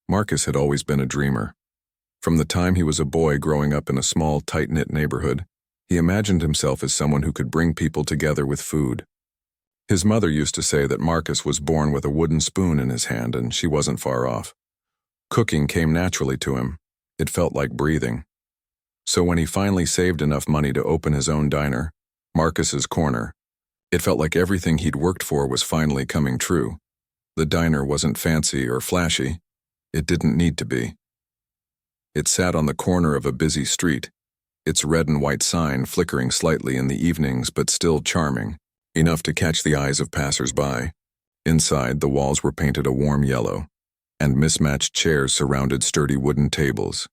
Marcus had always been a dreamer. From the time he was a boy growing up in a small, tight-knit neighborhood, he imagined himself as someone who could bring people together with food. His mother used to say that Marcus was born with a wooden spoon in his hand, and she wasn't far off. Cooking came naturally to him. It felt like breathing. So when he finally saved enough money to open his own diner, Marcus's Corner, it felt like everything he'd worked for was finally coming true. The diner wasn't fancy or flashy. It didn't need to be. It sat on the corner of a busy street, its red and white sign flickering slightly in the evenings but still charming, enough to catch the eyes of passers-by. Inside, the walls were painted a warm yellow, and mismatched chairs surrounded sturdy wooden tables.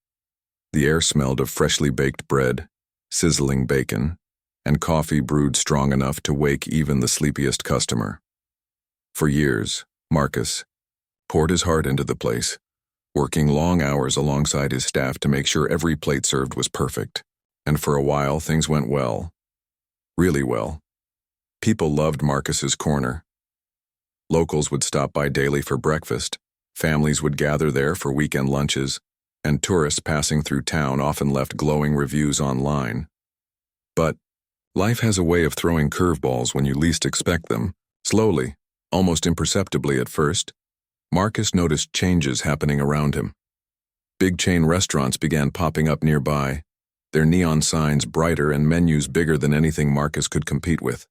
The air smelled of freshly baked bread, sizzling bacon, and coffee brewed strong enough to wake even the sleepiest customer. For years, Marcus poured his heart into the place, working long hours alongside his staff to make sure every plate served was perfect. And for a while, things went well. Really well. People loved Marcus's Corner. Locals would stop by daily for breakfast, families would gather there for weekend lunches, and tourists passing through town often left glowing reviews online. But life has a way of throwing curveballs when you least expect them. Slowly, almost imperceptibly at first, Marcus noticed changes happening around him. Big chain restaurants began popping up nearby, their neon signs brighter and menus bigger than anything Marcus could compete with.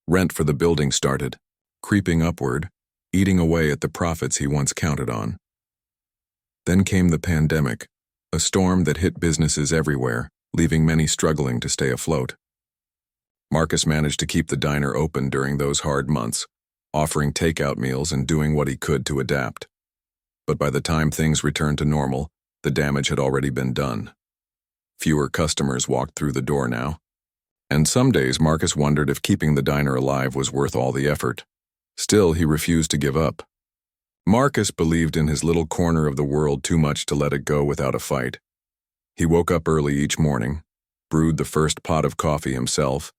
Rent for the building started, creeping upward, eating away at the profits he once counted on. Then came the pandemic, a storm that hit businesses everywhere, leaving many struggling to stay afloat. Marcus managed to keep the diner open during those hard months, offering takeout meals and doing what he could to adapt. But by the time things returned to normal, the damage had already been done. Fewer customers walked through the door now, and some days Marcus wondered if keeping the diner alive was worth all the effort. Still, he refused to give up. Marcus believed in his little corner of the world too much to let it go without a fight. He woke up early each morning, brewed the first pot of coffee himself,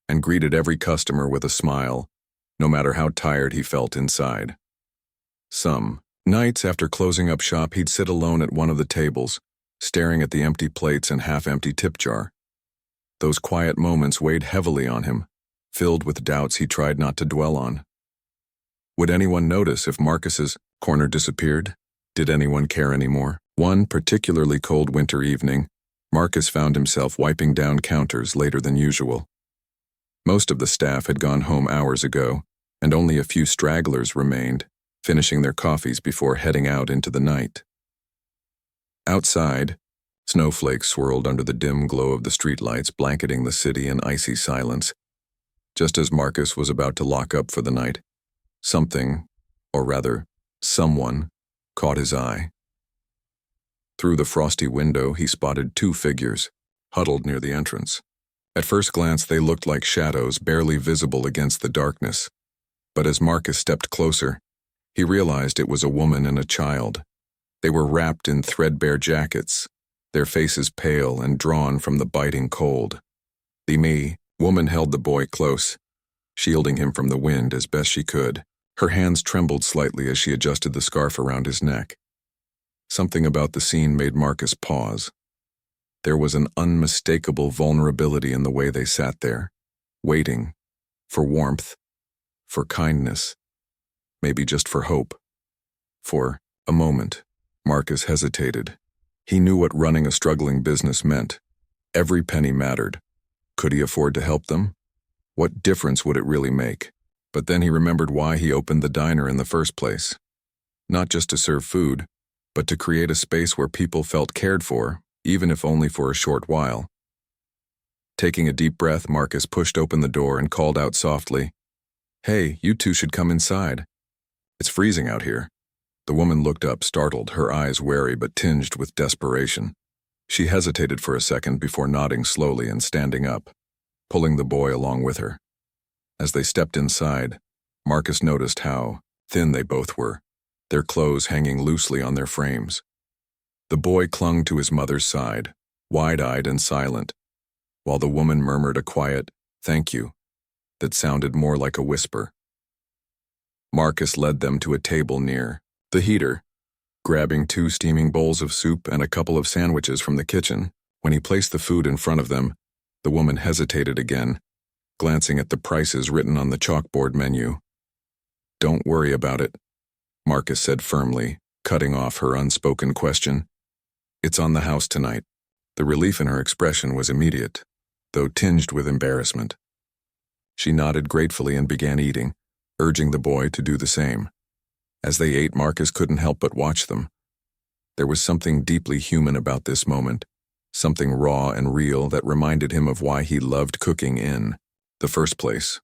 and greeted every customer with a smile, no matter how tired he felt inside. Some nights after closing up shop, he'd sit alone at one of the tables, staring at the empty plates and half-empty tip jar. Those quiet moments weighed heavily on him, filled with doubts he tried not to dwell on. Would anyone notice if Marcus's Corner disappeared? Did anyone care anymore? One particularly cold winter evening, Marcus found himself wiping down counters later than usual. Most of the staff had gone home hours ago, and only a few stragglers remained, finishing their coffees before heading out into the night. Outside, snowflakes swirled under the dim glow of the streetlights, blanketing the city in icy silence. Just as Marcus was about to lock up for the night, something, or rather, someone, caught his eye. Through the frosty window, he spotted two figures, huddled near the entrance. At first glance, they looked like shadows barely visible against the darkness. But as Marcus stepped closer, he realized it was a woman and a child. They were wrapped in threadbare jackets, their faces pale and drawn from the biting cold. The woman held the boy close, shielding him from the wind as best she could. Her hands trembled slightly as she adjusted the scarf around his neck. Something about the scene made Marcus pause. There was an unmistakable vulnerability in the way they sat there, waiting, for warmth, for kindness, maybe just for hope. For a moment, Marcus hesitated. He knew what running a struggling business meant. Every penny mattered. Could he afford to help them? What difference would it really make? But then he remembered why he opened the diner in the first place. Not just to serve food, but to create a space where people felt cared for, even if only for a short while. Taking a deep breath, Marcus pushed open the door and called out softly, "Hey, you two should come inside. It's freezing out here." The woman looked up, startled, her eyes wary but tinged with desperation. She hesitated for a second before nodding slowly and standing up, pulling the boy along with her. As they stepped inside, Marcus noticed how thin they both were, their clothes hanging loosely on their frames. The boy clung to his mother's side, wide-eyed and silent, while the woman murmured a quiet, "Thank you," that sounded more like a whisper. Marcus led them to a table near the heater, grabbing 2 steaming bowls of soup and a couple of sandwiches from the kitchen. When he placed the food in front of them, the woman hesitated again, glancing at the prices written on the chalkboard menu. "Don't worry about it," Marcus said firmly, cutting off her unspoken question. "It's on the house tonight." The relief in her expression was immediate, though tinged with embarrassment. She nodded gratefully and began eating, urging the boy to do the same. As they ate, Marcus couldn't help but watch them. There was something deeply human about this moment, something raw and real that reminded him of why he loved cooking in the first place.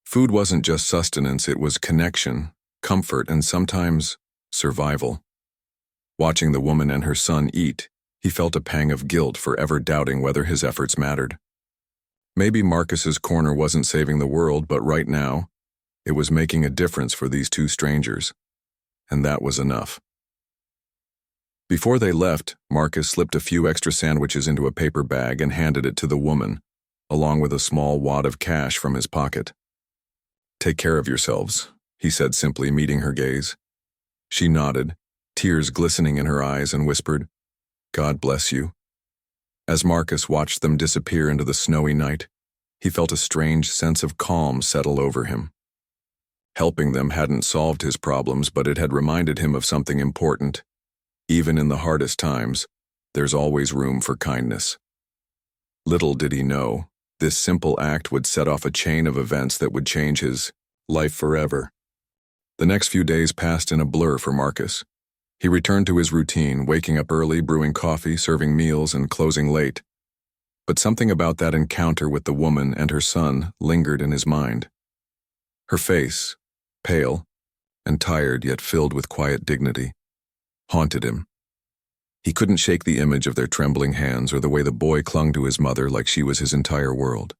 Food wasn't just sustenance, it was connection, comfort, and sometimes survival. Watching the woman and her son eat, he felt a pang of guilt for ever doubting whether his efforts mattered. Maybe Marcus's corner wasn't saving the world, but right now, it was making a difference for these 2 strangers. And that was enough. Before they left, Marcus slipped a few extra sandwiches into a paper bag and handed it to the woman, along with a small wad of cash from his pocket. "Take care of yourselves," he said simply, meeting her gaze. She nodded, tears glistening in her eyes, and whispered, "God bless you." As Marcus watched them disappear into the snowy night, he felt a strange sense of calm settle over him. Helping them hadn't solved his problems, but it had reminded him of something important. Even in the hardest times, there's always room for kindness. Little did he know, this simple act would set off a chain of events that would change his life forever. The next few days passed in a blur for Marcus. He returned to his routine, waking up early, brewing coffee, serving meals, and closing late. But something about that encounter with the woman and her son lingered in his mind. Her face, pale and tired yet filled with quiet dignity, haunted him. He couldn't shake the image of their trembling hands or the way the boy clung to his mother like she was his entire world.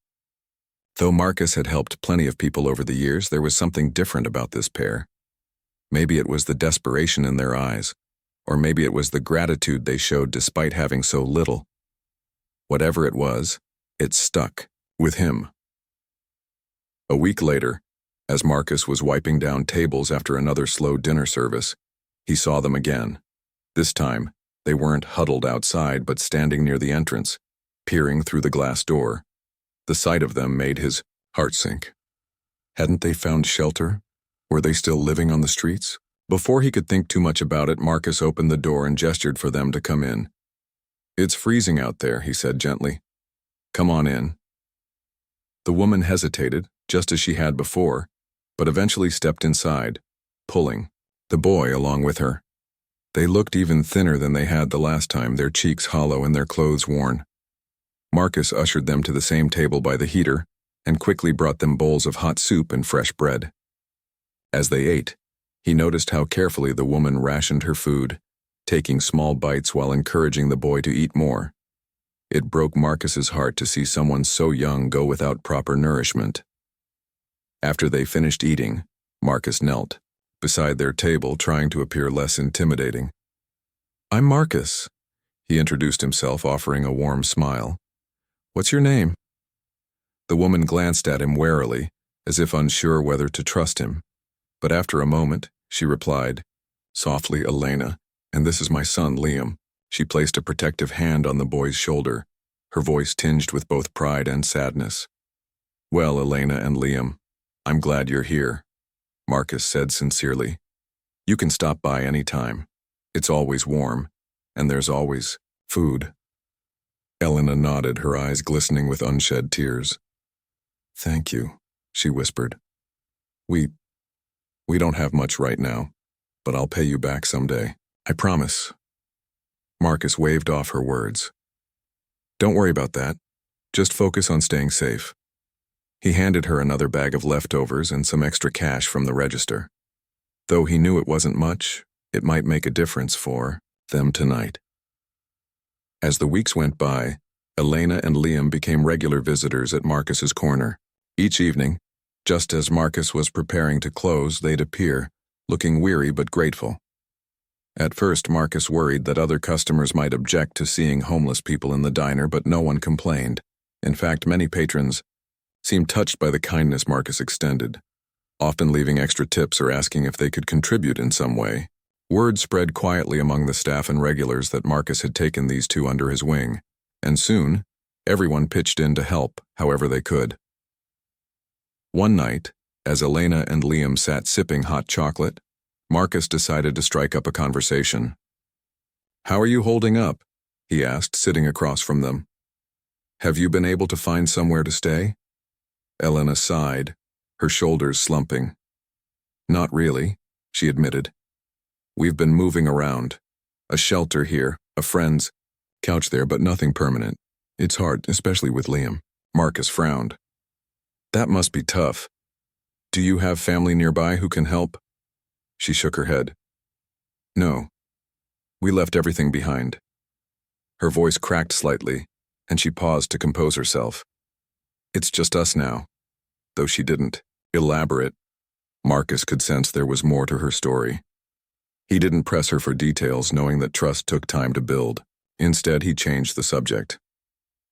Though Marcus had helped plenty of people over the years, there was something different about this pair. Maybe it was the desperation in their eyes, or maybe it was the gratitude they showed despite having so little. Whatever it was, it stuck with him. A week later, as Marcus was wiping down tables after another slow dinner service, he saw them again. This time, they weren't huddled outside but standing near the entrance, peering through the glass door. The sight of them made his heart sink. Hadn't they found shelter? Were they still living on the streets? Before he could think too much about it, Marcus opened the door and gestured for them to come in. "It's freezing out there," he said gently. "Come on in." The woman hesitated, just as she had before, but eventually stepped inside, pulling the boy along with her. They looked even thinner than they had the last time, their cheeks hollow and their clothes worn. Marcus ushered them to the same table by the heater and quickly brought them bowls of hot soup and fresh bread. As they ate, he noticed how carefully the woman rationed her food, taking small bites while encouraging the boy to eat more. It broke Marcus's heart to see someone so young go without proper nourishment. After they finished eating, Marcus knelt beside their table, trying to appear less intimidating. "I'm Marcus," he introduced himself, offering a warm smile. "What's your name?" The woman glanced at him warily, as if unsure whether to trust him. But after a moment, she replied, softly, "Elena, and this is my son, Liam." She placed a protective hand on the boy's shoulder, her voice tinged with both pride and sadness. "Well, Elena and Liam, I'm glad you're here," Marcus said sincerely. "You can stop by any time. It's always warm, and there's always food." Elena nodded, her eyes glistening with unshed tears. "Thank you," she whispered. We don't have much right now, but I'll pay you back someday. I promise." Marcus waved off her words. "Don't worry about that. Just focus on staying safe." He handed her another bag of leftovers and some extra cash from the register. Though he knew it wasn't much, it might make a difference for them tonight. As the weeks went by, Elena and Liam became regular visitors at Marcus's corner. Each evening, just as Marcus was preparing to close, they'd appear, looking weary but grateful. At first, Marcus worried that other customers might object to seeing homeless people in the diner, but no one complained. In fact, many patrons seemed touched by the kindness Marcus extended, often leaving extra tips or asking if they could contribute in some way. Word spread quietly among the staff and regulars that Marcus had taken these two under his wing, and soon, everyone pitched in to help however they could. One night, as Elena and Liam sat sipping hot chocolate, Marcus decided to strike up a conversation. "How are you holding up?" he asked, sitting across from them. "Have you been able to find somewhere to stay?" Elena sighed, her shoulders slumping. "Not really," she admitted. "We've been moving around. A shelter here, a friend's couch there, but nothing permanent. It's hard, especially with Liam." Marcus frowned. "That must be tough. Do you have family nearby who can help?" She shook her head. "No. We left everything behind." Her voice cracked slightly, and she paused to compose herself. "It's just us now." Though she didn't elaborate, Marcus could sense there was more to her story. He didn't press her for details, knowing that trust took time to build. Instead, he changed the subject.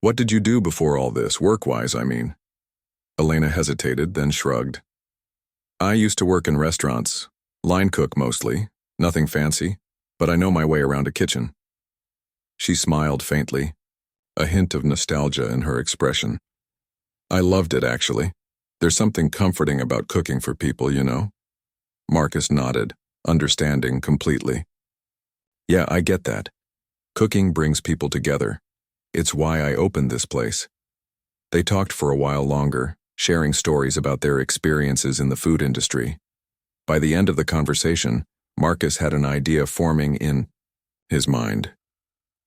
"What did you do before all this, work-wise, I mean?" Elena hesitated, then shrugged. "I used to work in restaurants, line cook mostly, nothing fancy, but I know my way around a kitchen." She smiled faintly, a hint of nostalgia in her expression. "I loved it, actually. There's something comforting about cooking for people, you know?" Marcus nodded, understanding completely. "Yeah, I get that. Cooking brings people together. It's why I opened this place." They talked for a while longer, sharing stories about their experiences in the food industry. By the end of the conversation, Marcus had an idea forming in his mind.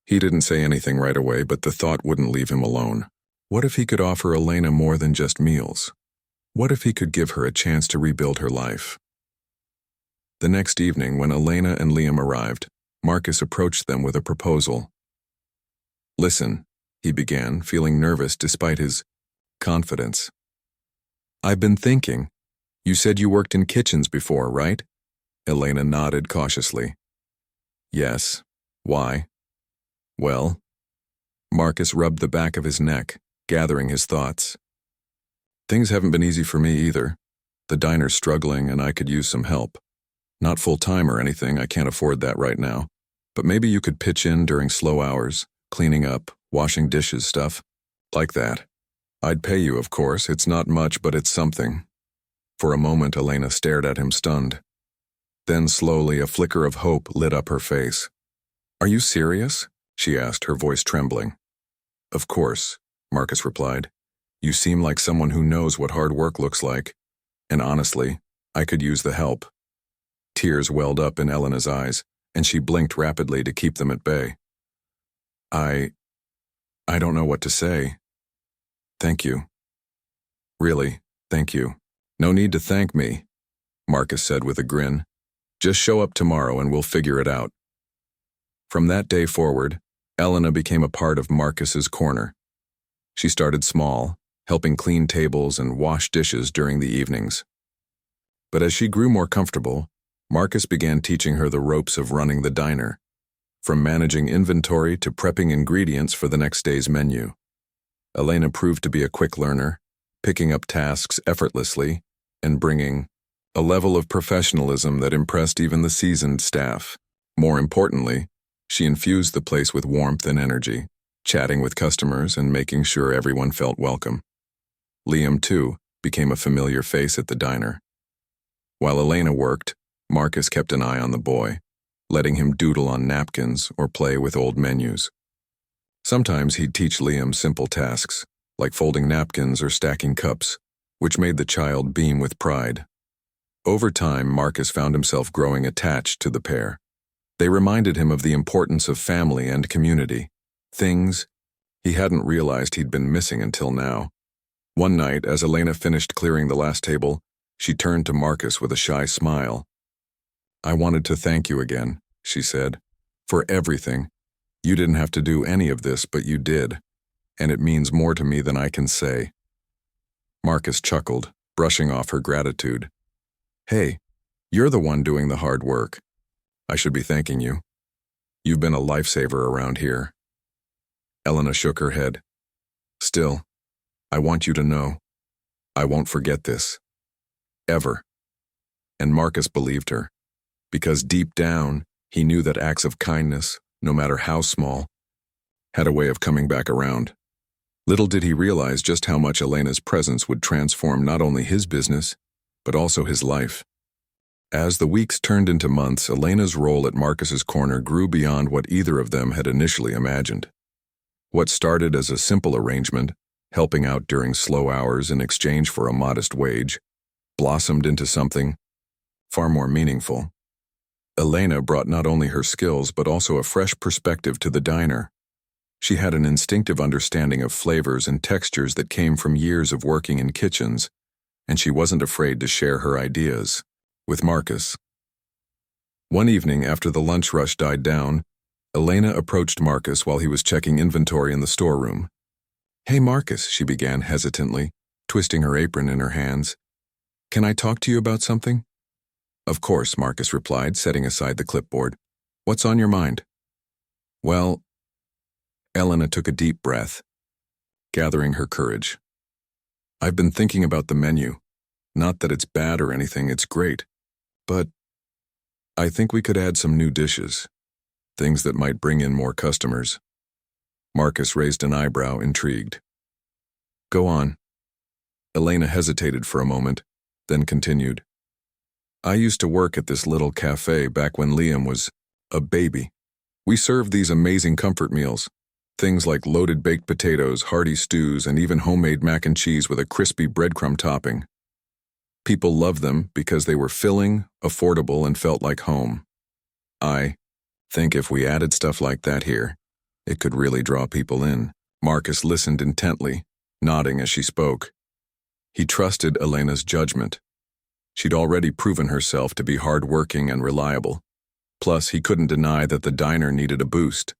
He didn't say anything right away, but the thought wouldn't leave him alone. What if he could offer Elena more than just meals? What if he could give her a chance to rebuild her life? The next evening, when Elena and Liam arrived, Marcus approached them with a proposal. "Listen," he began, feeling nervous despite his confidence. "I've been thinking. You said you worked in kitchens before, right?" Elena nodded cautiously. "Yes. Why?" "Well." Marcus rubbed the back of his neck, gathering his thoughts. "Things haven't been easy for me either. The diner's struggling and I could use some help. Not full-time or anything, I can't afford that right now. But maybe you could pitch in during slow hours, cleaning up, washing dishes, stuff like that. I'd pay you, of course. It's not much, but it's something." For a moment, Elena stared at him stunned. Then slowly, a flicker of hope lit up her face. "Are you serious?" she asked, her voice trembling. "Of course," Marcus replied. "You seem like someone who knows what hard work looks like. And honestly, I could use the help." Tears welled up in Elena's eyes, and she blinked rapidly to keep them at bay. I don't know what to say. Thank you. Really, thank you. No need to thank me," Marcus said with a grin. "Just show up tomorrow and we'll figure it out." From that day forward, Elena became a part of Marcus's corner. She started small, helping clean tables and wash dishes during the evenings. But as she grew more comfortable, Marcus began teaching her the ropes of running the diner, from managing inventory to prepping ingredients for the next day's menu. Elena proved to be a quick learner, picking up tasks effortlessly and bringing a level of professionalism that impressed even the seasoned staff. More importantly, she infused the place with warmth and energy, chatting with customers and making sure everyone felt welcome. Liam, too, became a familiar face at the diner. While Elena worked, Marcus kept an eye on the boy, letting him doodle on napkins or play with old menus. Sometimes he'd teach Liam simple tasks, like folding napkins or stacking cups, which made the child beam with pride. Over time, Marcus found himself growing attached to the pair. They reminded him of the importance of family and community, things he hadn't realized he'd been missing until now. One night, as Elena finished clearing the last table, she turned to Marcus with a shy smile. "I wanted to thank you again," she said, "for everything. You didn't have to do any of this, but you did, and it means more to me than I can say." Marcus chuckled, brushing off her gratitude. "Hey, you're the one doing the hard work. I should be thanking you. You've been a lifesaver around here." Elena shook her head. "Still, I want you to know, I won't forget this. Ever." And Marcus believed her. because deep down, he knew that acts of kindness, no matter how small, had a way of coming back around. Little did he realize just how much Elena's presence would transform not only his business, but also his life. As the weeks turned into months, Elena's role at Marcus's Corner grew beyond what either of them had initially imagined. What started as a simple arrangement, helping out during slow hours in exchange for a modest wage, blossomed into something far more meaningful. Elena brought not only her skills but also a fresh perspective to the diner. She had an instinctive understanding of flavors and textures that came from years of working in kitchens, and she wasn't afraid to share her ideas with Marcus. One evening after the lunch rush died down, Elena approached Marcus while he was checking inventory in the storeroom. "Hey Marcus," she began hesitantly, twisting her apron in her hands. "Can I talk to you about something?" "Of course," Marcus replied, setting aside the clipboard. "What's on your mind?" "Well," Elena took a deep breath, gathering her courage. "I've been thinking about the menu. Not that it's bad or anything, it's great. But I think we could add some new dishes, things that might bring in more customers." Marcus raised an eyebrow, intrigued. "Go on." Elena hesitated for a moment, then continued. "I used to work at this little cafe back when Liam was a baby. We served these amazing comfort meals, things like loaded baked potatoes, hearty stews, and even homemade mac and cheese with a crispy breadcrumb topping. People loved them because they were filling, affordable, and felt like home. I think if we added stuff like that here, it could really draw people in." Marcus listened intently, nodding as she spoke. He trusted Elena's judgment. She'd already proven herself to be hardworking and reliable. Plus, he couldn't deny that the diner needed a boost.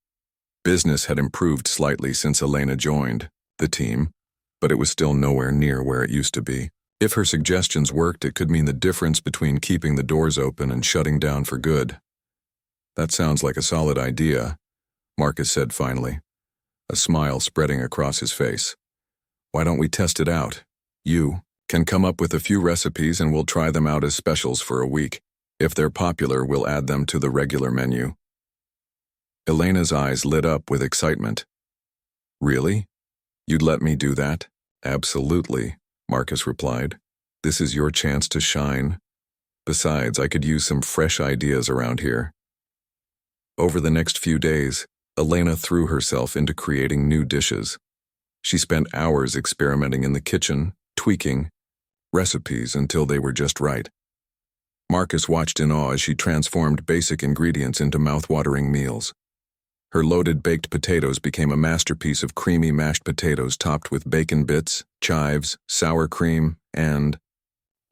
Business had improved slightly since Elena joined the team, but it was still nowhere near where it used to be. If her suggestions worked, it could mean the difference between keeping the doors open and shutting down for good. "That sounds like a solid idea," Marcus said finally, a smile spreading across his face. "Why don't we test it out? You can come up with a few recipes and we'll try them out as specials for a week. If they're popular, we'll add them to the regular menu." Elena's eyes lit up with excitement. "Really? You'd let me do that?" "Absolutely," Marcus replied. "This is your chance to shine. Besides, I could use some fresh ideas around here." Over the next few days, Elena threw herself into creating new dishes. She spent hours experimenting in the kitchen, tweaking recipes until they were just right. Marcus watched in awe as she transformed basic ingredients into mouth-watering meals. Her loaded baked potatoes became a masterpiece of creamy mashed potatoes topped with bacon bits, chives, sour cream, and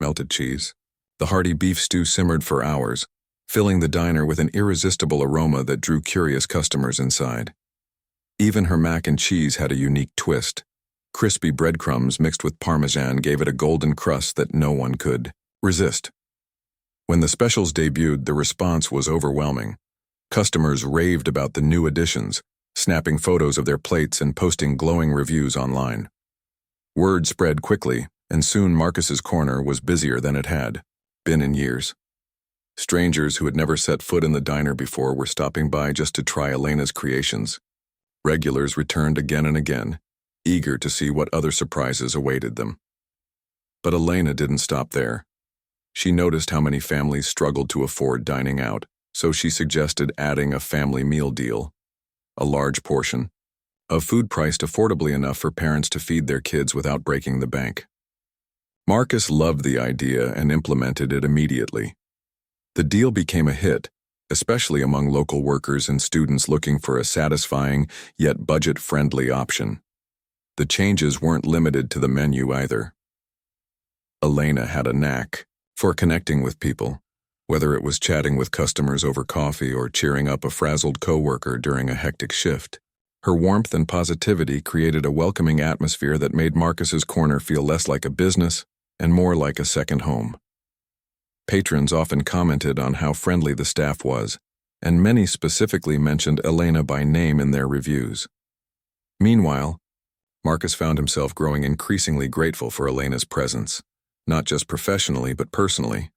melted cheese. The hearty beef stew simmered for hours, filling the diner with an irresistible aroma that drew curious customers inside. Even her mac and cheese had a unique twist. Crispy breadcrumbs mixed with Parmesan gave it a golden crust that no one could resist. When the specials debuted, the response was overwhelming. Customers raved about the new additions, snapping photos of their plates and posting glowing reviews online. Word spread quickly, and soon Marcus's Corner was busier than it had been in years. Strangers who had never set foot in the diner before were stopping by just to try Elena's creations. Regulars returned again and again, eager to see what other surprises awaited them. But Elena didn't stop there. She noticed how many families struggled to afford dining out, so she suggested adding a family meal deal, a large portion of food priced affordably enough for parents to feed their kids without breaking the bank. Marcus loved the idea and implemented it immediately. The deal became a hit, especially among local workers and students looking for a satisfying yet budget-friendly option. The changes weren't limited to the menu either. Elena had a knack for connecting with people, whether it was chatting with customers over coffee or cheering up a frazzled coworker during a hectic shift. Her warmth and positivity created a welcoming atmosphere that made Marcus's Corner feel less like a business and more like a second home. Patrons often commented on how friendly the staff was, and many specifically mentioned Elena by name in their reviews. Meanwhile, Marcus found himself growing increasingly grateful for Elena's presence, not just professionally but personally.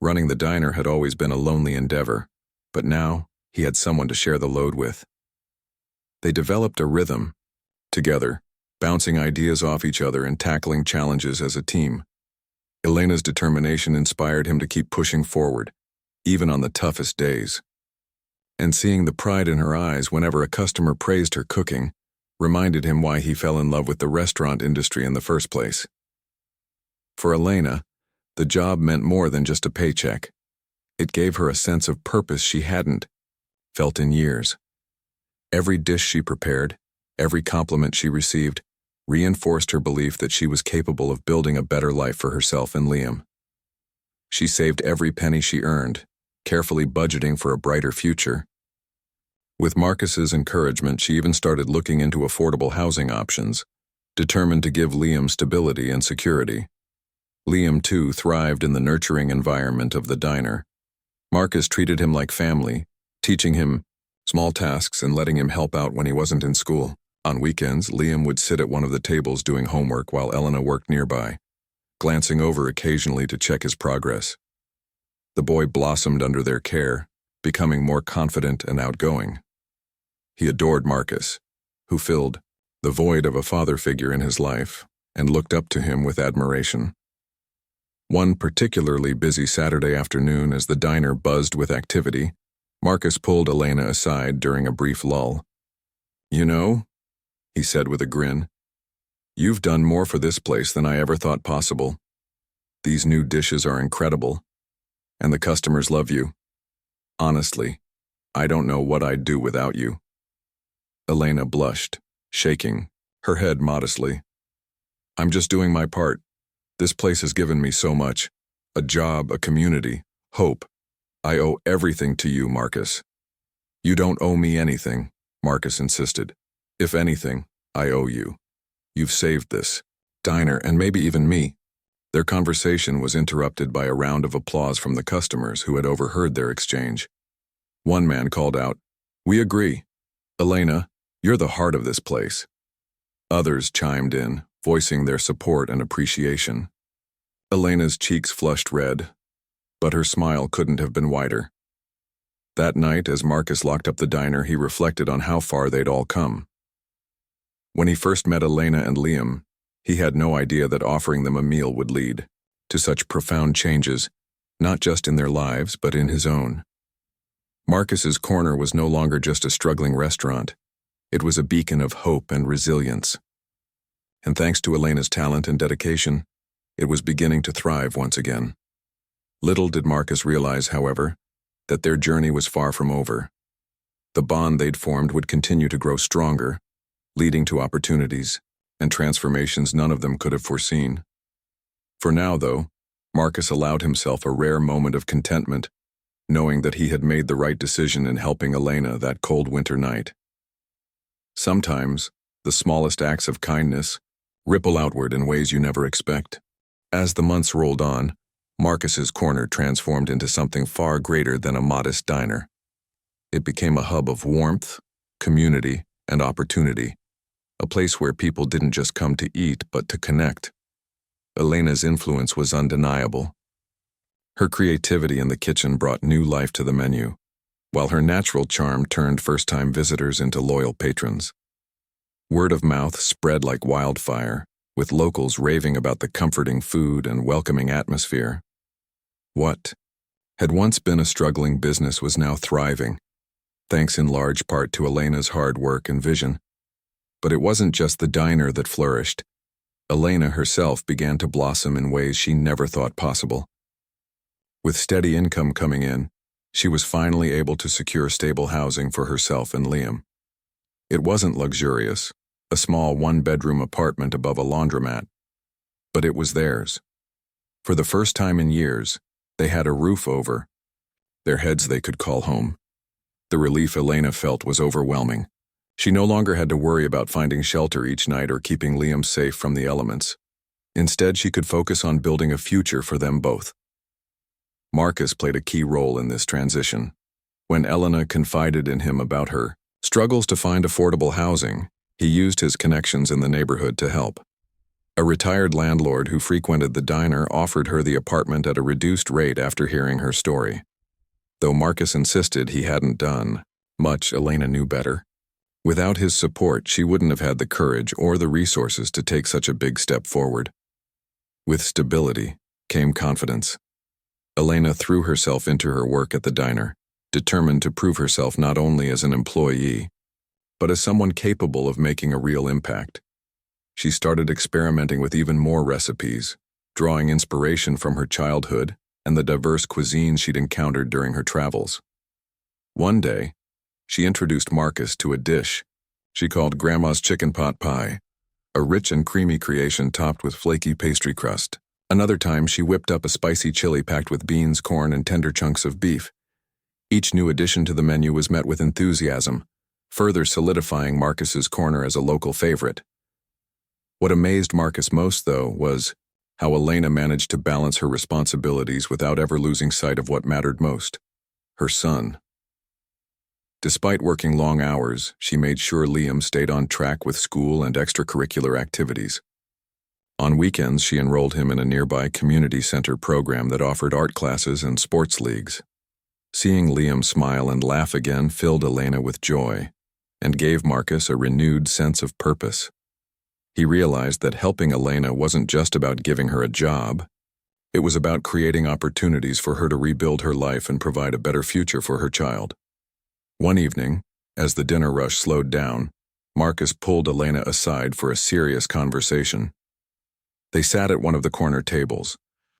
Running the diner had always been a lonely endeavor, but now he had someone to share the load with. They developed a rhythm, together, bouncing ideas off each other and tackling challenges as a team. Elena's determination inspired him to keep pushing forward, even on the toughest days. And seeing the pride in her eyes whenever a customer praised her cooking reminded him why he fell in love with the restaurant industry in the first place. For Elena, the job meant more than just a paycheck. It gave her a sense of purpose she hadn't felt in years. Every dish she prepared, every compliment she received, reinforced her belief that she was capable of building a better life for herself and Liam. She saved every penny she earned, carefully budgeting for a brighter future. With Marcus's encouragement, she even started looking into affordable housing options, determined to give Liam stability and security. Liam, too, thrived in the nurturing environment of the diner. Marcus treated him like family, teaching him small tasks and letting him help out when he wasn't in school. On weekends, Liam would sit at one of the tables doing homework while Elena worked nearby, glancing over occasionally to check his progress. The boy blossomed under their care, becoming more confident and outgoing. He adored Marcus, who filled the void of a father figure in his life and looked up to him with admiration. One particularly busy Saturday afternoon, as the diner buzzed with activity, Marcus pulled Elena aside during a brief lull. "You know," he said with a grin, "you've done more for this place than I ever thought possible. These new dishes are incredible, and the customers love you. Honestly, I don't know what I'd do without you." Elena blushed, shaking her head modestly. "I'm just doing my part. This place has given me so much. A job, a community, hope. I owe everything to you, Marcus." "You don't owe me anything," Marcus insisted. "If anything, I owe you. You've saved this diner and maybe even me." Their conversation was interrupted by a round of applause from the customers who had overheard their exchange. One man called out, "We agree. Elena, you're the heart of this place." Others chimed in, voicing their support and appreciation. Elena's cheeks flushed red, but her smile couldn't have been wider. That night, as Marcus locked up the diner, he reflected on how far they'd all come. When he first met Elena and Liam, he had no idea that offering them a meal would lead to such profound changes, not just in their lives, but in his own. Marcus's Corner was no longer just a struggling restaurant. It was a beacon of hope and resilience. And thanks to Elena's talent and dedication, it was beginning to thrive once again. Little did Marcus realize, however, that their journey was far from over. The bond they'd formed would continue to grow stronger, leading to opportunities and transformations none of them could have foreseen. For now, though, Marcus allowed himself a rare moment of contentment, knowing that he had made the right decision in helping Elena that cold winter night. Sometimes, the smallest acts of kindness ripple outward in ways you never expect. As the months rolled on, Marcus's Corner transformed into something far greater than a modest diner. It became a hub of warmth, community, and opportunity, a place where people didn't just come to eat but to connect. Elena's influence was undeniable. Her creativity in the kitchen brought new life to the menu, while her natural charm turned first-time visitors into loyal patrons. Word of mouth spread like wildfire, with locals raving about the comforting food and welcoming atmosphere. What had once been a struggling business was now thriving, thanks in large part to Elena's hard work and vision. But it wasn't just the diner that flourished. Elena herself began to blossom in ways she never thought possible. With steady income coming in, she was finally able to secure stable housing for herself and Liam. It wasn't luxurious, a small one-bedroom apartment above a laundromat, but it was theirs. For the first time in years, they had a roof over their heads they could call home. The relief Elena felt was overwhelming. She no longer had to worry about finding shelter each night or keeping Liam safe from the elements. Instead, she could focus on building a future for them both. Marcus played a key role in this transition. When Elena confided in him about her struggles to find affordable housing, he used his connections in the neighborhood to help. A retired landlord who frequented the diner offered her the apartment at a reduced rate after hearing her story. Though Marcus insisted he hadn't done much, Elena knew better. Without his support, she wouldn't have had the courage or the resources to take such a big step forward. With stability came confidence. Elena threw herself into her work at the diner, determined to prove herself not only as an employee, but as someone capable of making a real impact. She started experimenting with even more recipes, drawing inspiration from her childhood and the diverse cuisines she'd encountered during her travels. One day, she introduced Marcus to a dish she called Grandma's Chicken Pot Pie, a rich and creamy creation topped with flaky pastry crust. Another time, she whipped up a spicy chili packed with beans, corn, and tender chunks of beef. Each new addition to the menu was met with enthusiasm, further solidifying Marcus's corner as a local favorite. What amazed Marcus most, though, was how Elena managed to balance her responsibilities without ever losing sight of what mattered most: her son. Despite working long hours, she made sure Liam stayed on track with school and extracurricular activities. On weekends, she enrolled him in a nearby community center program that offered art classes and sports leagues. Seeing Liam smile and laugh again filled Elena with joy and gave Marcus a renewed sense of purpose. He realized that helping Elena wasn't just about giving her a job. It was about creating opportunities for her to rebuild her life and provide a better future for her child. One evening, as the dinner rush slowed down, Marcus pulled Elena aside for a serious conversation. They sat at one of the corner tables,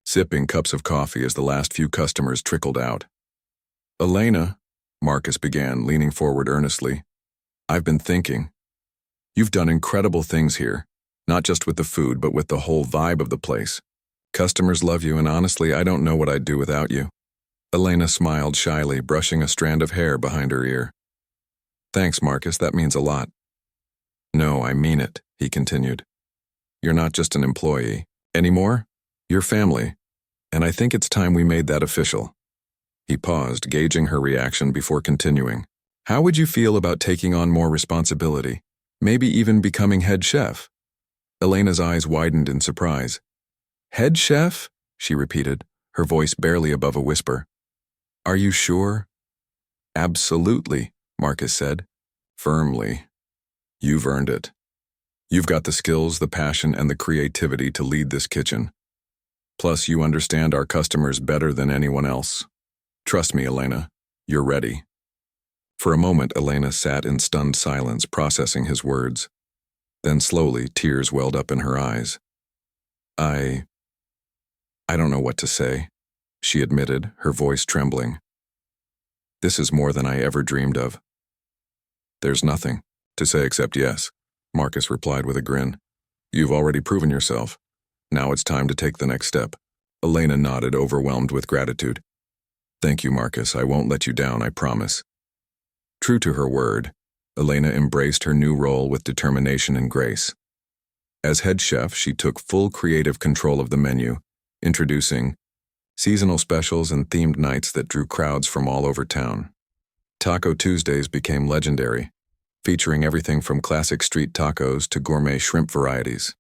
sipping cups of coffee as the last few customers trickled out. "Elena," Marcus began, leaning forward earnestly, "I've been thinking. You've done incredible things here, not just with the food, but with the whole vibe of the place. Customers love you, and honestly, I don't know what I'd do without you." Elena smiled shyly, brushing a strand of hair behind her ear. "Thanks, Marcus, that means a lot." "No, I mean it," he continued. "You're not just an employee anymore. You're family, and I think it's time we made that official." He paused, gauging her reaction before continuing. "How would you feel about taking on more responsibility, maybe even becoming head chef?" Elena's eyes widened in surprise. "Head chef?" she repeated, her voice barely above a whisper. "Are you sure?" "Absolutely," Marcus said, firmly. "You've earned it. You've got the skills, the passion, and the creativity to lead this kitchen. Plus, you understand our customers better than anyone else. Trust me, Elena, you're ready." For a moment, Elena sat in stunned silence, processing his words. Then slowly, tears welled up in her eyes. I don't know what to say," she admitted, her voice trembling. "This is more than I ever dreamed of." "There's nothing to say except yes," Marcus replied with a grin. "You've already proven yourself. Now it's time to take the next step." Elena nodded, overwhelmed with gratitude. "Thank you, Marcus. I won't let you down, I promise." True to her word, Elena embraced her new role with determination and grace. As head chef, she took full creative control of the menu, introducing seasonal specials and themed nights that drew crowds from all over town. Taco Tuesdays became legendary, featuring everything from classic street tacos to gourmet shrimp varieties.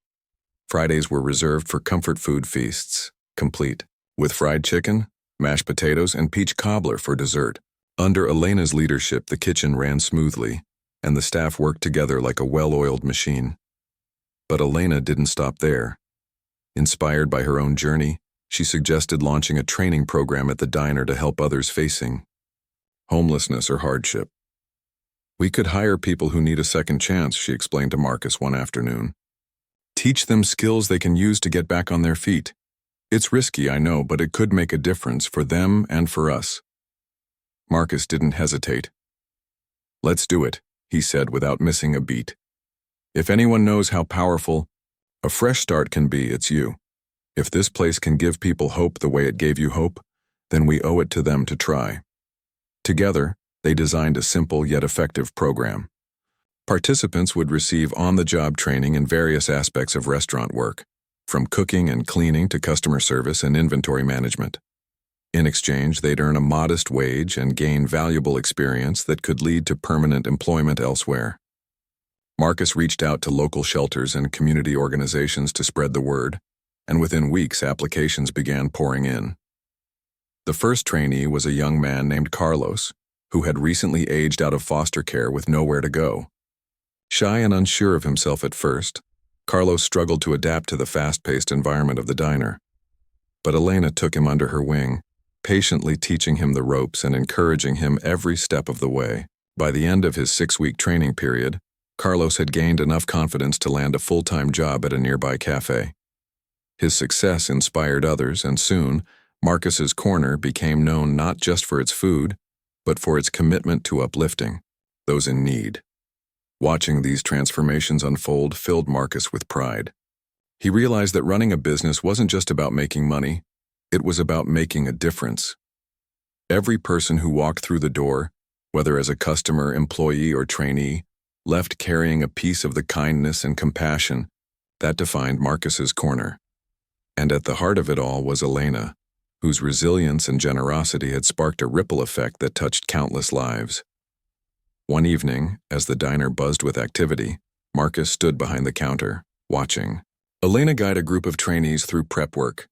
Fridays were reserved for comfort food feasts, complete with fried chicken, mashed potatoes, and peach cobbler for dessert. Under Elena's leadership, the kitchen ran smoothly, and the staff worked together like a well-oiled machine. But Elena didn't stop there. Inspired by her own journey, she suggested launching a training program at the diner to help others facing homelessness or hardship. "We could hire people who need a second chance," she explained to Marcus one afternoon. "Teach them skills they can use to get back on their feet. It's risky, I know, but it could make a difference for them and for us." Marcus didn't hesitate. "Let's do it," he said without missing a beat. "If anyone knows how powerful a fresh start can be, it's you. If this place can give people hope the way it gave you hope, then we owe it to them to try." Together, they designed a simple yet effective program. Participants would receive on-the-job training in various aspects of restaurant work, from cooking and cleaning to customer service and inventory management. In exchange, they'd earn a modest wage and gain valuable experience that could lead to permanent employment elsewhere. Marcus reached out to local shelters and community organizations to spread the word, and within weeks applications began pouring in. The first trainee was a young man named Carlos, who had recently aged out of foster care with nowhere to go. Shy and unsure of himself at first, Carlos struggled to adapt to the fast-paced environment of the diner. But Elena took him under her wing, patiently teaching him the ropes and encouraging him every step of the way. By the end of his 6-week training period, Carlos had gained enough confidence to land a full-time job at a nearby cafe. His success inspired others, and soon, Marcus's Corner became known not just for its food, but for its commitment to uplifting those in need. Watching these transformations unfold filled Marcus with pride. He realized that running a business wasn't just about making money, it was about making a difference. Every person who walked through the door, whether as a customer, employee, or trainee, left carrying a piece of the kindness and compassion that defined Marcus's Corner. And at the heart of it all was Elena, whose resilience and generosity had sparked a ripple effect that touched countless lives. One evening, as the diner buzzed with activity, Marcus stood behind the counter, watching. Elena guided a group of trainees through prep work.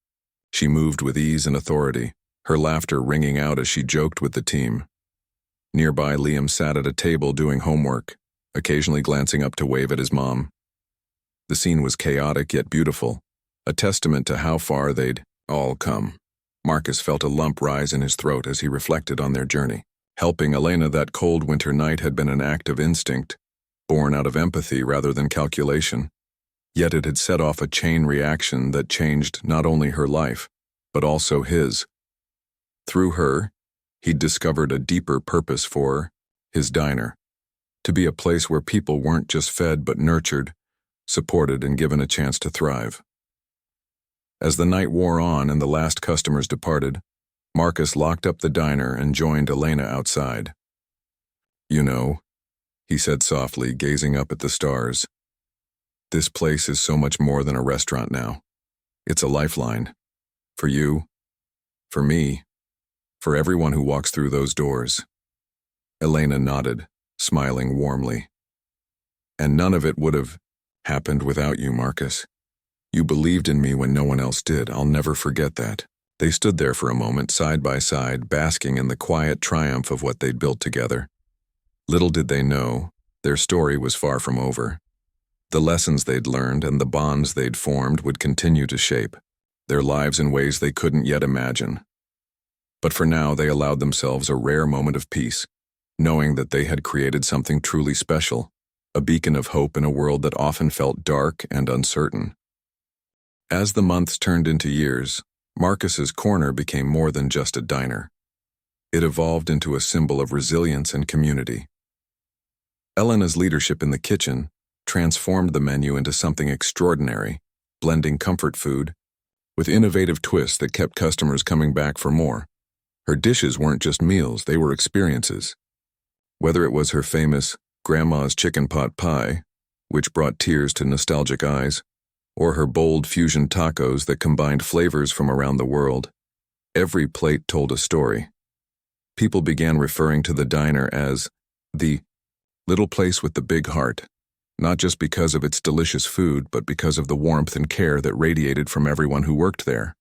She moved with ease and authority, her laughter ringing out as she joked with the team. Nearby, Liam sat at a table doing homework, occasionally glancing up to wave at his mom. The scene was chaotic yet beautiful, a testament to how far they'd all come. Marcus felt a lump rise in his throat as he reflected on their journey. Helping Elena that cold winter night had been an act of instinct, born out of empathy rather than calculation. Yet it had set off a chain reaction that changed not only her life, but also his. Through her, he'd discovered a deeper purpose for his diner, to be a place where people weren't just fed but nurtured, supported, and given a chance to thrive. As the night wore on and the last customers departed, Marcus locked up the diner and joined Elena outside. "You know," he said softly, gazing up at the stars, "this place is so much more than a restaurant now. It's a lifeline. For you, for me, for everyone who walks through those doors." Elena nodded, smiling warmly. "And none of it would have happened without you, Marcus. You believed in me when no one else did. I'll never forget that." They stood there for a moment, side by side, basking in the quiet triumph of what they'd built together. Little did they know, their story was far from over. The lessons they'd learned and the bonds they'd formed would continue to shape their lives in ways they couldn't yet imagine. But for now, they allowed themselves a rare moment of peace, knowing that they had created something truly special, a beacon of hope in a world that often felt dark and uncertain. As the months turned into years, Marcus's Corner became more than just a diner. It evolved into a symbol of resilience and community. Elena's leadership in the kitchen transformed the menu into something extraordinary, blending comfort food with innovative twists that kept customers coming back for more. Her dishes weren't just meals, they were experiences. Whether it was her famous Grandma's Chicken Pot Pie, which brought tears to nostalgic eyes, or her bold fusion tacos that combined flavors from around the world, every plate told a story. People began referring to the diner as the little place with the big heart, not just because of its delicious food, but because of the warmth and care that radiated from everyone who worked there.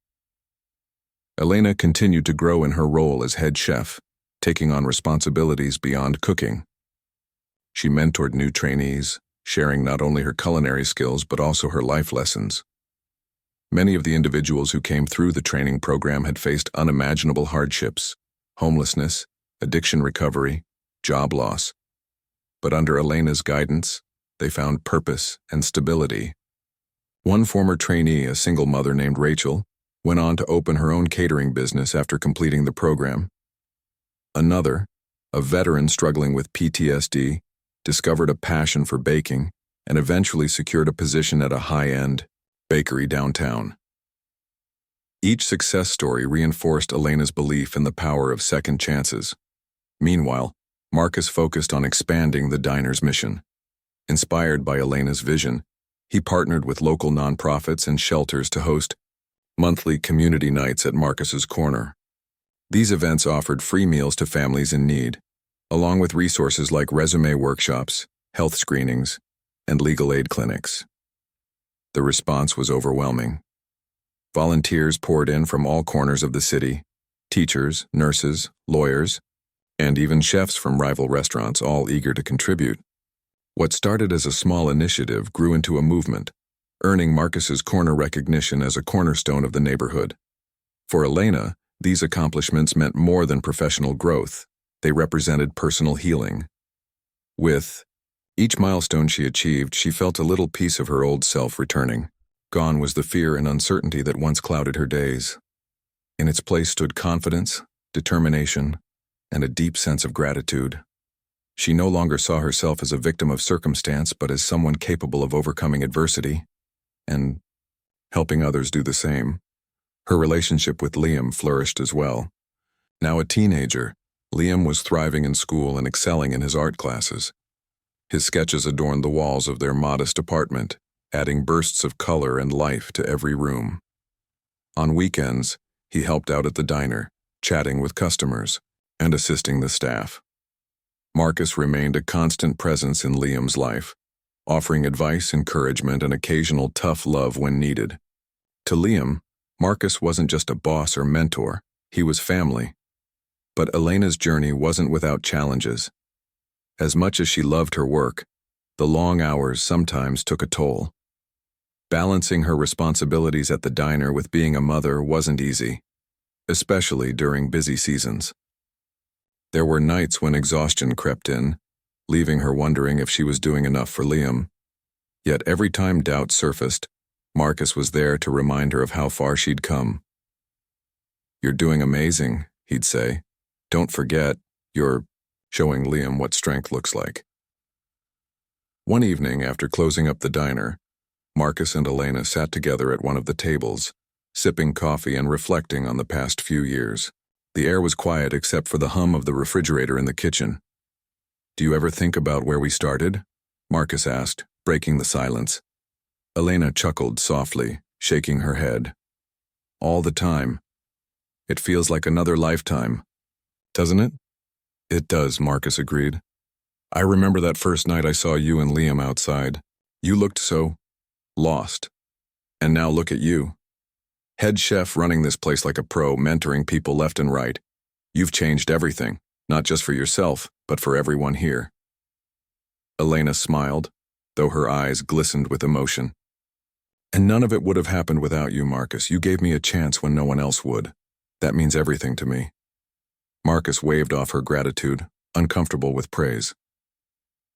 Elena continued to grow in her role as head chef, taking on responsibilities beyond cooking. She mentored new trainees, sharing not only her culinary skills but also her life lessons. Many of the individuals who came through the training program had faced unimaginable hardships, homelessness, addiction recovery, job loss. But under Elena's guidance, they found purpose and stability. One former trainee, a single mother named Rachel, went on to open her own catering business after completing the program. Another, a veteran struggling with PTSD, discovered a passion for baking and eventually secured a position at a high-end bakery downtown. Each success story reinforced Elena's belief in the power of second chances. Meanwhile, Marcus focused on expanding the diner's mission. Inspired by Elena's vision, he partnered with local nonprofits and shelters to host monthly community nights at Marcus's Corner. These events offered free meals to families in need, along with resources like resume workshops, health screenings, and legal aid clinics. The response was overwhelming. Volunteers poured in from all corners of the city, teachers, nurses, lawyers, and even chefs from rival restaurants, all eager to contribute. What started as a small initiative grew into a movement, earning Marcus's corner recognition as a cornerstone of the neighborhood. For Elena, these accomplishments meant more than professional growth. They represented personal healing. With each milestone she achieved, she felt a little piece of her old self returning. Gone was the fear and uncertainty that once clouded her days. In its place stood confidence, determination, and a deep sense of gratitude. She no longer saw herself as a victim of circumstance, but as someone capable of overcoming adversity and helping others do the same. Her relationship with Liam flourished as well. Now a teenager, Liam was thriving in school and excelling in his art classes. His sketches adorned the walls of their modest apartment, adding bursts of color and life to every room. On weekends, he helped out at the diner, chatting with customers and assisting the staff. Marcus remained a constant presence in Liam's life, offering advice, encouragement, and occasional tough love when needed. To Liam, Marcus wasn't just a boss or mentor, he was family. But Elena's journey wasn't without challenges. As much as she loved her work, the long hours sometimes took a toll. Balancing her responsibilities at the diner with being a mother wasn't easy, especially during busy seasons. There were nights when exhaustion crept in, leaving her wondering if she was doing enough for Liam. Yet every time doubt surfaced, Marcus was there to remind her of how far she'd come. "You're doing amazing," he'd say. "Don't forget, you're showing Liam what strength looks like." One evening, after closing up the diner, Marcus and Elena sat together at one of the tables, sipping coffee and reflecting on the past few years. The air was quiet except for the hum of the refrigerator in the kitchen. "Do you ever think about where we started?" Marcus asked, breaking the silence. Elena chuckled softly, shaking her head. "All the time. It feels like another lifetime. Doesn't it?" "It does," Marcus agreed. "I remember that first night I saw you and Liam outside. You looked so lost. And now look at you. Head chef running this place like a pro, mentoring people left and right. You've changed everything, not just for yourself, but for everyone here." Elena smiled, though her eyes glistened with emotion. "And none of it would have happened without you, Marcus. You gave me a chance when no one else would. That means everything to me." Marcus waved off her gratitude, uncomfortable with praise.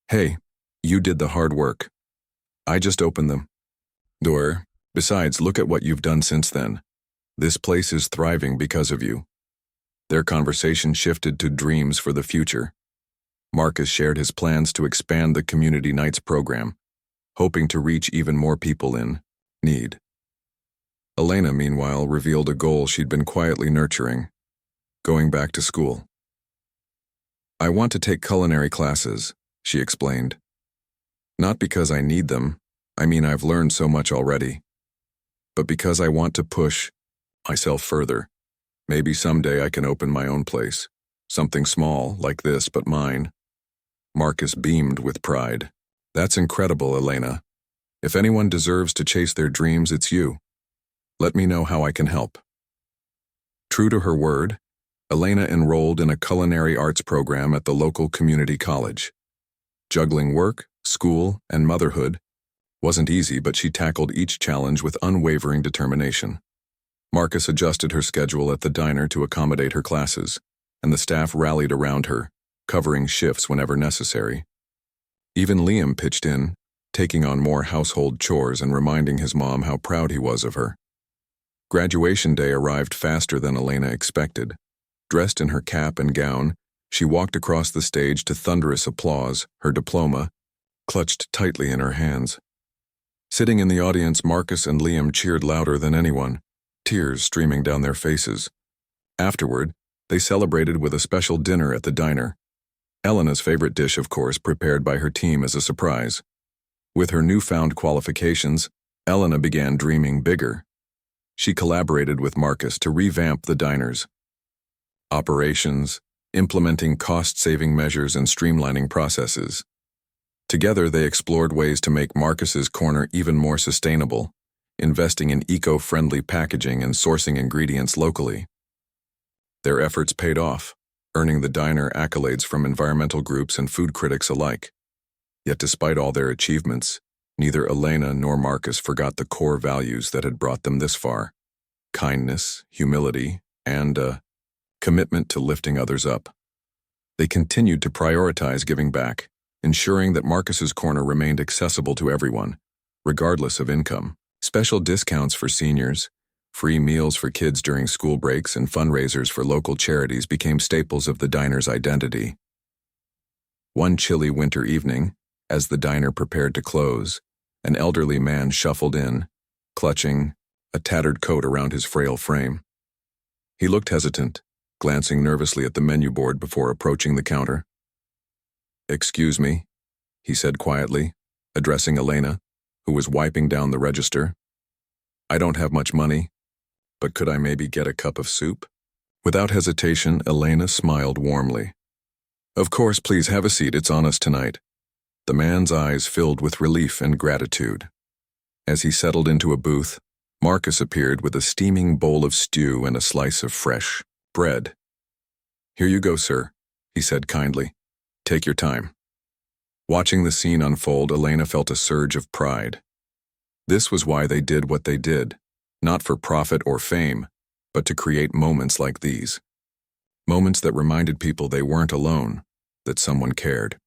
"Hey, you did the hard work. I just opened the door. Besides, look at what you've done since then. This place is thriving because of you." Their conversation shifted to dreams for the future. Marcus shared his plans to expand the Community Nights program, hoping to reach even more people in need. Elena, meanwhile, revealed a goal she'd been quietly nurturing: going back to school. "I want to take culinary classes," she explained. "Not because I need them, I've learned so much already, but because I want to push myself further. Maybe someday I can open my own place, something small like this, but mine." Marcus beamed with pride. "That's incredible, Elena. If anyone deserves to chase their dreams, it's you. Let me know how I can help." True to her word, Elena enrolled in a culinary arts program at the local community college. Juggling work, school, and motherhood wasn't easy, but she tackled each challenge with unwavering determination. Marcus adjusted her schedule at the diner to accommodate her classes, and the staff rallied around her, covering shifts whenever necessary. Even Liam pitched in, taking on more household chores and reminding his mom how proud he was of her. Graduation day arrived faster than Elena expected. Dressed in her cap and gown, she walked across the stage to thunderous applause, her diploma clutched tightly in her hands. Sitting in the audience, Marcus and Liam cheered louder than anyone, tears streaming down their faces. Afterward, they celebrated with a special dinner at the diner. Elena's favorite dish, of course, prepared by her team as a surprise. With her newfound qualifications, Elena began dreaming bigger. She collaborated with Marcus to revamp the diner's operations, implementing cost-saving measures and streamlining processes. Together, they explored ways to make Marcus's Corner even more sustainable, investing in eco-friendly packaging and sourcing ingredients locally. Their efforts paid off, earning the diner accolades from environmental groups and food critics alike. Yet despite all their achievements, neither Elena nor Marcus forgot the core values that had brought them this far: kindness, humility, and a commitment to lifting others up. They continued to prioritize giving back, ensuring that Marcus's Corner remained accessible to everyone, regardless of income. Special discounts for seniors, free meals for kids during school breaks, and fundraisers for local charities became staples of the diner's identity. One chilly winter evening, as the diner prepared to close, an elderly man shuffled in, clutching a tattered coat around his frail frame. He looked hesitant, glancing nervously at the menu board before approaching the counter. "Excuse me," he said quietly, addressing Elena, who was wiping down the register. "I don't have much money, but could I maybe get a cup of soup?" Without hesitation, Elena smiled warmly. "Of course, please have a seat, it's on us tonight." The man's eyes filled with relief and gratitude. As he settled into a booth, Marcus appeared with a steaming bowl of stew and a slice of fresh bread. "Here you go, sir," he said kindly. "Take your time." Watching the scene unfold, Elena felt a surge of pride. This was why they did what they did, not for profit or fame, but to create moments like these. Moments that reminded people they weren't alone, that someone cared.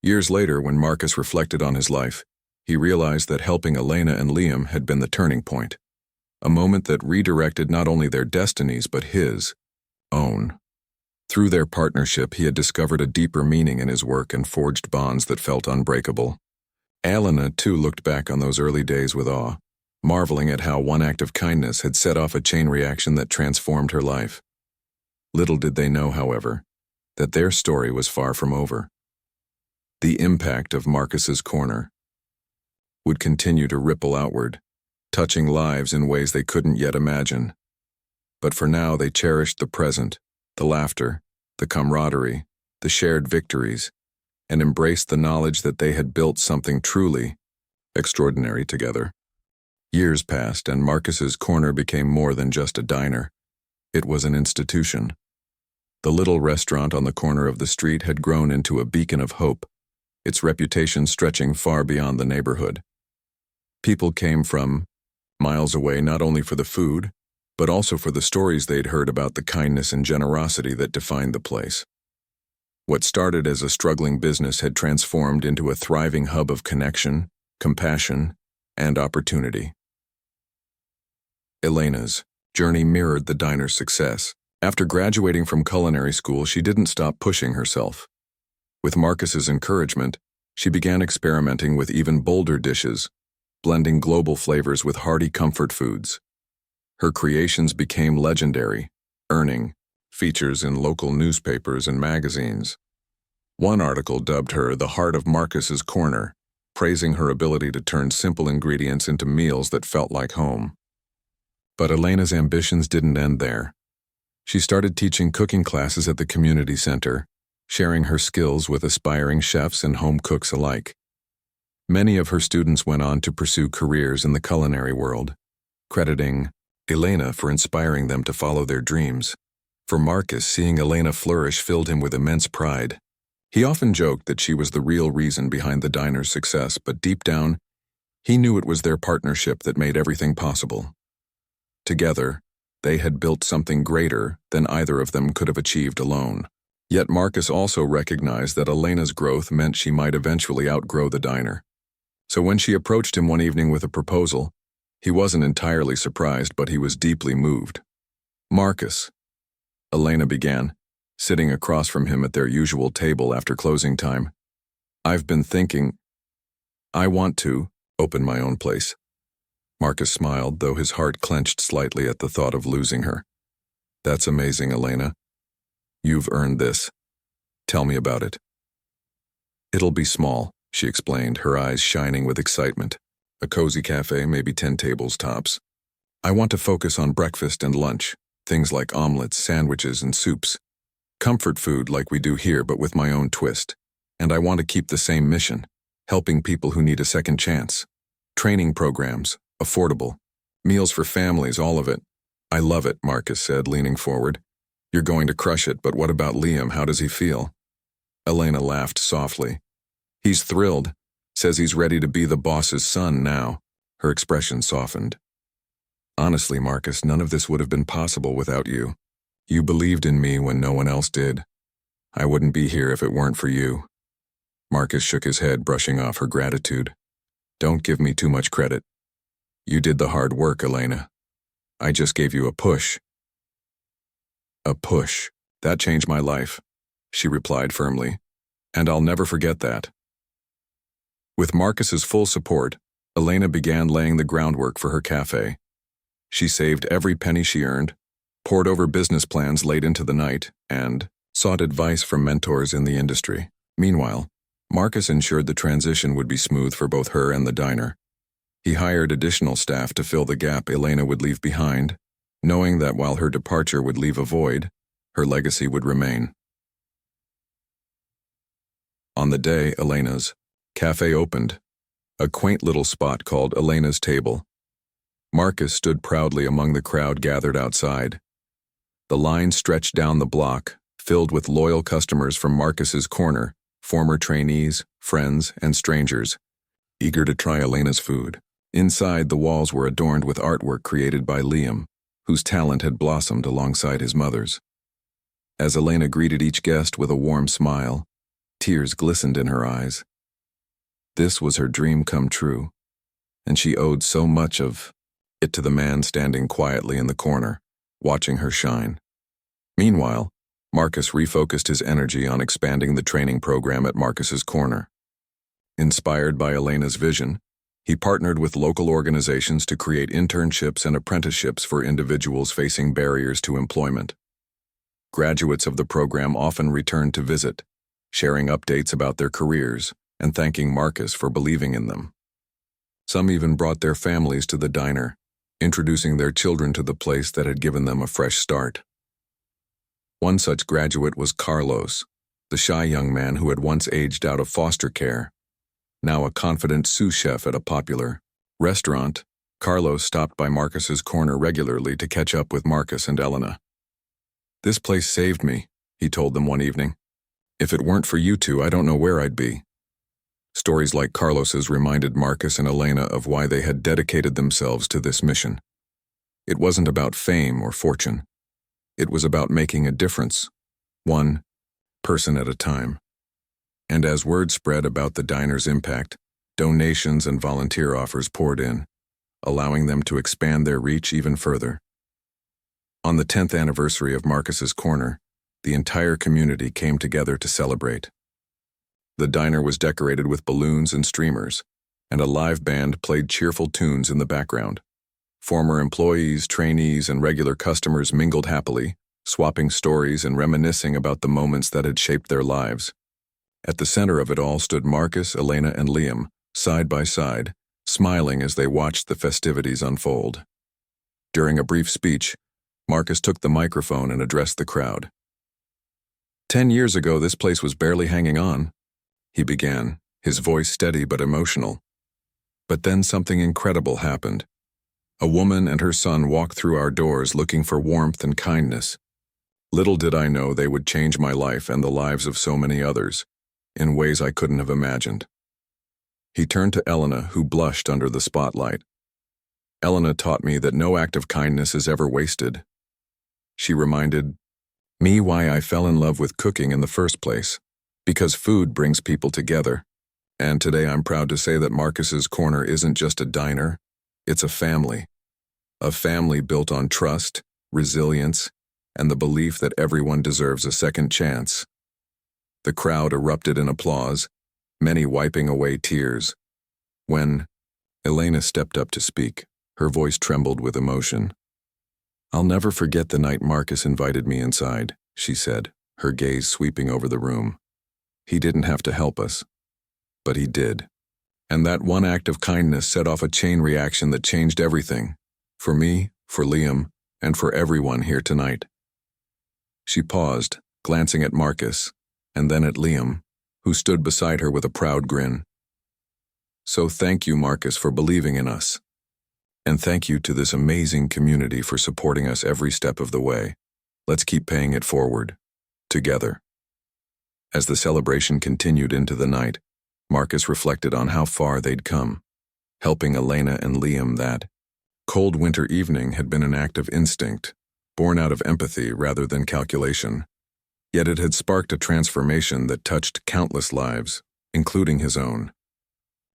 Years later, when Marcus reflected on his life, he realized that helping Elena and Liam had been the turning point, a moment that redirected not only their destinies but his own. Through their partnership, he had discovered a deeper meaning in his work and forged bonds that felt unbreakable. Elena, too, looked back on those early days with awe, marveling at how one act of kindness had set off a chain reaction that transformed her life. Little did they know, however, that their story was far from over. The impact of Marcus's Corner would continue to ripple outward, touching lives in ways they couldn't yet imagine. But for now, they cherished the present, the laughter, the camaraderie, the shared victories, and embraced the knowledge that they had built something truly extraordinary together. Years passed, and Marcus's Corner became more than just a diner. It was an institution. The little restaurant on the corner of the street had grown into a beacon of hope, its reputation stretching far beyond the neighborhood. People came from miles away not only for the food, but also for the stories they'd heard about the kindness and generosity that defined the place. What started as a struggling business had transformed into a thriving hub of connection, compassion, and opportunity. Elena's journey mirrored the diner's success. After graduating from culinary school, she didn't stop pushing herself. With Marcus's encouragement, she began experimenting with even bolder dishes, blending global flavors with hearty comfort foods. Her creations became legendary, earning features in local newspapers and magazines. One article dubbed her the heart of Marcus's Corner, praising her ability to turn simple ingredients into meals that felt like home. But Elena's ambitions didn't end there. She started teaching cooking classes at the community center, sharing her skills with aspiring chefs and home cooks alike. Many of her students went on to pursue careers in the culinary world, crediting Elena for inspiring them to follow their dreams. For Marcus, seeing Elena flourish filled him with immense pride. He often joked that she was the real reason behind the diner's success, but deep down, he knew it was their partnership that made everything possible. Together, they had built something greater than either of them could have achieved alone. Yet Marcus also recognized that Elena's growth meant she might eventually outgrow the diner. So when she approached him one evening with a proposal, he wasn't entirely surprised, but he was deeply moved. "Marcus," Elena began, sitting across from him at their usual table after closing time. "I've been thinking, I want to open my own place." Marcus smiled, though his heart clenched slightly at the thought of losing her. "That's amazing, Elena. You've earned this. Tell me about it." "It'll be small," she explained, her eyes shining with excitement. "A cozy cafe, maybe 10 tables tops. I want to focus on breakfast and lunch, things like omelets, sandwiches, and soups. Comfort food like we do here, but with my own twist. And I want to keep the same mission, helping people who need a second chance. Training programs, affordable, meals for families, all of it. I love it, Marcus said, leaning forward. You're going to crush it, but what about Liam? How does he feel? Elena laughed softly. He's thrilled. Says he's ready to be the boss's son now. Her expression softened. Honestly, Marcus, none of this would have been possible without you. You believed in me when no one else did. I wouldn't be here if it weren't for you. Marcus shook his head, brushing off her gratitude. Don't give me too much credit. You did the hard work, Elena. I just gave you a push. A push. That changed my life, she replied firmly. And I'll never forget that. With Marcus's full support, Elena began laying the groundwork for her cafe. She saved every penny she earned, pored over business plans late into the night, and sought advice from mentors in the industry. Meanwhile, Marcus ensured the transition would be smooth for both her and the diner. He hired additional staff to fill the gap Elena would leave behind, knowing that while her departure would leave a void, her legacy would remain. On the day Elena's cafe opened, a quaint little spot called Elena's Table, Marcus stood proudly among the crowd gathered outside. The line stretched down the block, filled with loyal customers from Marcus's corner, former trainees, friends, and strangers, eager to try Elena's food. Inside, the walls were adorned with artwork created by Liam, whose talent had blossomed alongside his mother's. As Elena greeted each guest with a warm smile, tears glistened in her eyes. This was her dream come true, and she owed so much of it to the man standing quietly in the corner, watching her shine. Meanwhile, Marcus refocused his energy on expanding the training program at Marcus's corner. Inspired by Elena's vision, he partnered with local organizations to create internships and apprenticeships for individuals facing barriers to employment. Graduates of the program often returned to visit, sharing updates about their careers and thanking Marcus for believing in them. Some even brought their families to the diner, introducing their children to the place that had given them a fresh start. One such graduate was Carlos, the shy young man who had once aged out of foster care. Now a confident sous chef at a popular restaurant, Carlos stopped by Marcus's corner regularly to catch up with Marcus and Elena. "This place saved me," he told them one evening. "If it weren't for you two, I don't know where I'd be." Stories like Carlos's reminded Marcus and Elena of why they had dedicated themselves to this mission. It wasn't about fame or fortune. It was about making a difference, one person at a time. And as word spread about the diner's impact, donations and volunteer offers poured in, allowing them to expand their reach even further. On the 10th anniversary of Marcus's Corner, the entire community came together to celebrate. The diner was decorated with balloons and streamers, and a live band played cheerful tunes in the background. Former employees, trainees, and regular customers mingled happily, swapping stories and reminiscing about the moments that had shaped their lives. At the center of it all stood Marcus, Elena, and Liam, side by side, smiling as they watched the festivities unfold. During a brief speech, Marcus took the microphone and addressed the crowd. 10 years ago, this place was barely hanging on, he began, his voice steady but emotional. But then something incredible happened. A woman and her son walked through our doors looking for warmth and kindness. Little did I know they would change my life and the lives of so many others, in ways I couldn't have imagined. He turned to Elena, who blushed under the spotlight. Elena taught me that no act of kindness is ever wasted. She reminded me why I fell in love with cooking in the first place, because food brings people together. And today I'm proud to say that Marcus's Corner isn't just a diner, it's a family. A family built on trust, resilience, and the belief that everyone deserves a second chance. The crowd erupted in applause, many wiping away tears. When Elena stepped up to speak, her voice trembled with emotion. "I'll never forget the night Marcus invited me inside," she said, her gaze sweeping over the room. "He didn't have to help us, but he did. And that one act of kindness set off a chain reaction that changed everything, for me, for Liam, and for everyone here tonight." She paused, glancing at Marcus, and then at Liam, who stood beside her with a proud grin. So thank you, Marcus, for believing in us. And thank you to this amazing community for supporting us every step of the way. Let's keep paying it forward. Together. As the celebration continued into the night, Marcus reflected on how far they'd come. Helping Elena and Liam that cold winter evening had been an act of instinct, born out of empathy rather than calculation. Yet it had sparked a transformation that touched countless lives, including his own.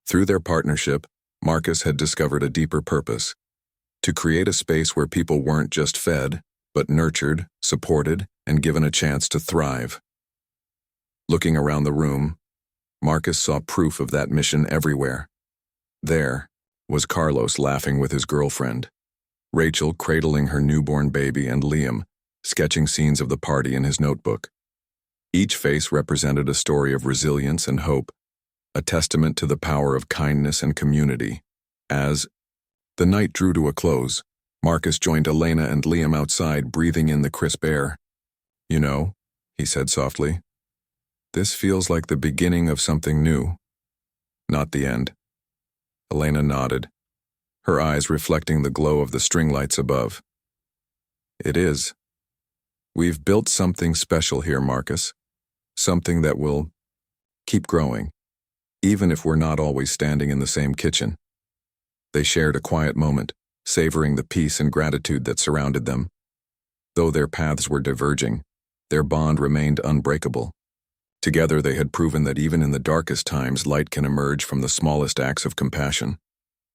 Through their partnership, Marcus had discovered a deeper purpose: to create a space where people weren't just fed, but nurtured, supported, and given a chance to thrive. Looking around the room, Marcus saw proof of that mission everywhere. There was Carlos laughing with his girlfriend, Rachel cradling her newborn baby, and Liam sketching scenes of the party in his notebook. Each face represented a story of resilience and hope, a testament to the power of kindness and community. As the night drew to a close, Marcus joined Elena and Liam outside, breathing in the crisp air. "You know," he said softly, "this feels like the beginning of something new. Not the end." Elena nodded, her eyes reflecting the glow of the string lights above. "It is. We've built something special here, Marcus. Something that will keep growing, even if we're not always standing in the same kitchen." They shared a quiet moment, savoring the peace and gratitude that surrounded them. Though their paths were diverging, their bond remained unbreakable. Together they had proven that even in the darkest times, light can emerge from the smallest acts of compassion.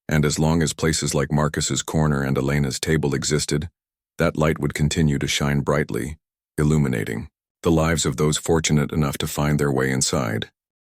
And as long as places like Marcus's corner and Elena's table existed, that light would continue to shine brightly, illuminating the lives of those fortunate enough to find their way inside.